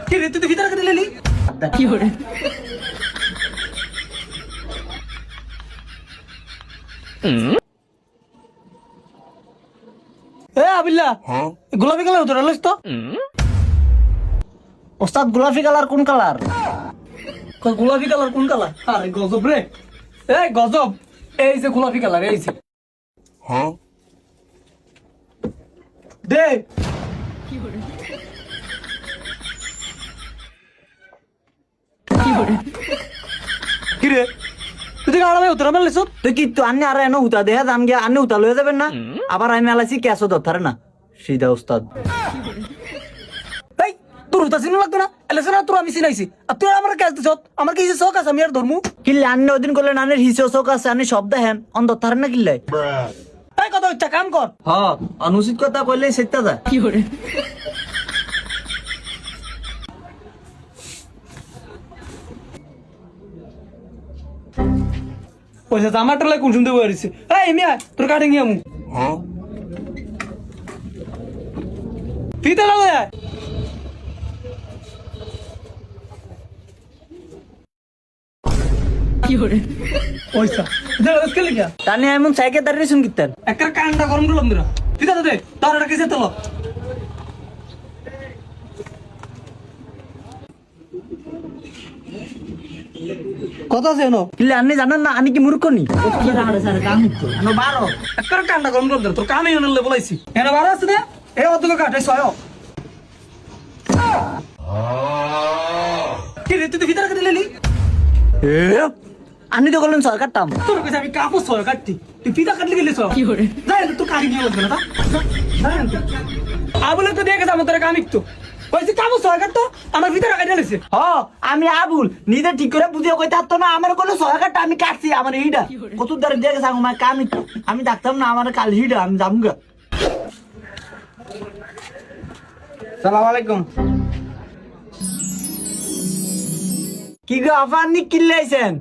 কি রে তুই ভিতরে কেটে লেলি কি হরে এ আবিল্লা গোলাপি কালার ধরে লইস তো ওস্তাদ গোলাপি কালার কোন কালার? গোলাপি কালার কোন কালার? আরে গজব রে, এই গজব। এই যে গোলাপি কালার, এই যে দে কি হরে কি হরে কি রে তুই গাড়া উতরা মেলিস তুই কি তো আন্নে আর এনো হুতা দেয়া দাম গিয়া আন্নে হুতা লয়ে যাবেন না? আবার আমি আলাইছি ক্যাশও ধরতারে না সিধা ওস্তাদ। এই তোর উতা চিনো লাগতো না? এলেছে না তোর আমি চিনাইছি, আর তুই আমার ক্যাশ দিছ। আমার কি শখ আছে আমি আর ধর্মু? কিল্লে আন্নে ওদিন করলেন আন্নের হিসেও চোখ আছে আন্নে সব দেখেন অন ধরতারে না কিল্লে? এই কথা হচ্ছে কাম কর। হ্যাঁ অনুচিত কথা কইলে সেটা যা কি হরে পয়সা জামাটার লাই কোন শুনতে বইরিছে। এই মিয়া তোর কাটে গিয়ে আমু ফিতে লাগো যায় কি হরে পয়সা দেখ আজকে লিখা তানে এমন সাইকেল দাঁড়িয়ে শুন কিতেন একটা কান্ডা গরম দিলাম দিরা ফিতে দে তোর এটা কিসে তোলো কত আছে এনো? কিল্লে আন্নে জানেন না আমি কি মূর্খ নি? একটা কান্ডা গরম দিলাম দিরা তোর কামে এনে বলাইছি এনে বারো আছে না এই অতকে কাটে ছয় কি রে তুই ভিতরে কেটে লেলি আন্নি তো করলেন সরকারটাম তোর কাছে আমি কাপড় ছয় কাটতি তুই ফিতা কাটলে গেলি ছয় কি হরে যাই তোর কাকি নিয়ে বলবে না আবুলে তো দেখে যাবো তোর কামিক তো বলছি কাপড় ছয় কাটতো আমার ভিতরে কেটে লেছে হ আমি আবুল নিজে ঠিক করে বুঝিয়ে কই থাকতো না আমার কোনো সরকারটা আমি কাটছি আমার এইটা কত দ্বারা দেখে যাবো আমার কামিক আমি ডাকতাম না আমার কাল হিটা আমি যাবো সালাম আলাইকুম কি গো আফানি কিল্লাইছেন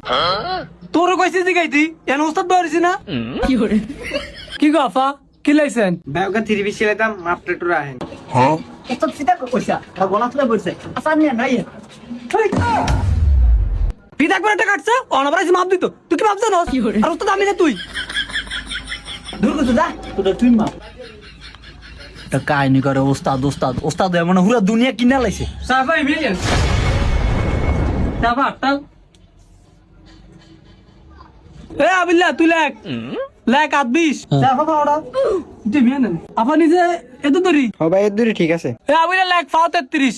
তোর কইছিস জিগাইতি এন ওস্তাদ বাড়িছি না কি হরে কি গো আফা কি লাইছেন ব্যাগটা 3 পিস ছিলাম মাপটা টুরা আহেন এত সিধা কইছা আর গলা তুলে পড়ছে আফানি নাই ফিতা করে একটা কাটছে অনবরাইছি মাপ দিত তুই কি মাপ জানোস আর ওস্তাদ আমি না তুই দূর করতে যা তোটা তুই মা এটা কাহিনী করে ওস্তাদ ওস্তাদ ওস্তাদ এমন পুরো দুনিয়া কিনা লাইছে সাফাই মিলিয়ন সাফা টাল এ আবিল্লা তুই লেখ লেখ 20 সাফা পাওড়া যে মিয়ান আপা নিজে এত দরি ও ভাই এর দূরে ঠিক আছে এ আবিল্লা লেখ 33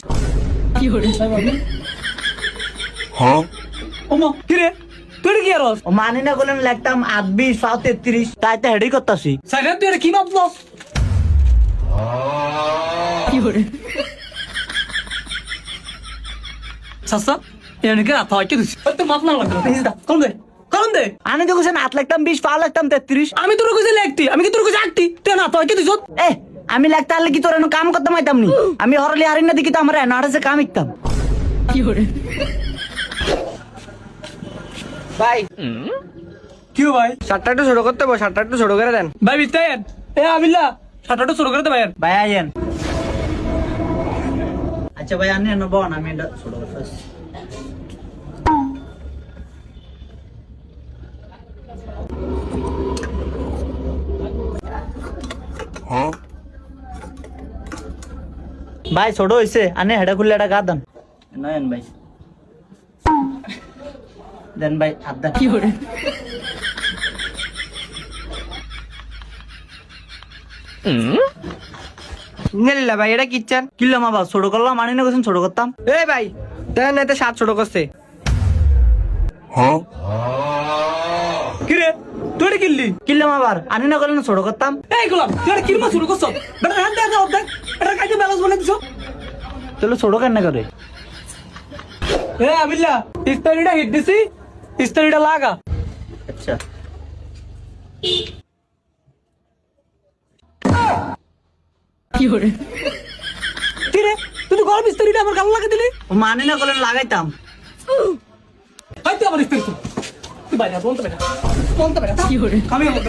কি হরে ওমা কি রে তুই কি আরস ও মানি না করলেন লাগতাম 28 33 তাই তো হেডি করতাছি সাইরা তুই কি মাপছস কি হরে সাসা এনে কে আতা কি দিছিস তোর মাপ না লাগলো প্লিজ দা কোন দে আমি তো কইছেন 8 লাগতাম 20 পা লাগতাম 33 আমি তোর কইছি লেখতি আমি কি তোর কইছি আটটি তুই না তুই কি দিছস এ আমি লাগতে আলে কি তোর এনে কাম করতে মাইতাম নি আমি হরলি হারিন না দেখি তো আমরা নাড়াছে কাম ইকতাম কি হরে ভাই কি ভাই শার্টটা একটু ছোট করতে বল শার্টটা একটু ছোট করে দেন ভাই বিতায়েন এ আবিল্লা ছাটাটা শুরু করে দে ভাই ভাই আইয়েন আচ্ছা ভাই আনে নব না আমি এটা ছোট করতেছি ভাই ছোট হইছে আনে হেডা খুললে এটা গা দেন নয়ন ভাই দেন ভাই আদা কি হরে নেলিলা ভাই এটা কিচ্ছেন কিল্লাম আবার ছোট করলাম আনি না কইছেন ছোট করতাম এ ভাই দেন এতে 7 ছোট করছে কি রে তুই কিল্লি কিল্লাম আবার আনি না করলেন ছোট করতাম এই গোলাম তুই কি মা শুরু করছস বেটা হাত দে দাও দেখ এটা কাজে ব্যালেন্স বলে দিছো তাহলে ছোট কেন করে এ আবিল্লা ইস্তারিটা হিট দিছি ইস্তারিটা লাগা আচ্ছা কি হরে কি রে তুই তো গরম ইস্তারিটা আমার গাল লাগা দিলি ও মানি না করলেন লাগাইতাম হাই তুই আমার ইস্তারি তুই বাইরে বলতে বেটা কি হরে আমি আমার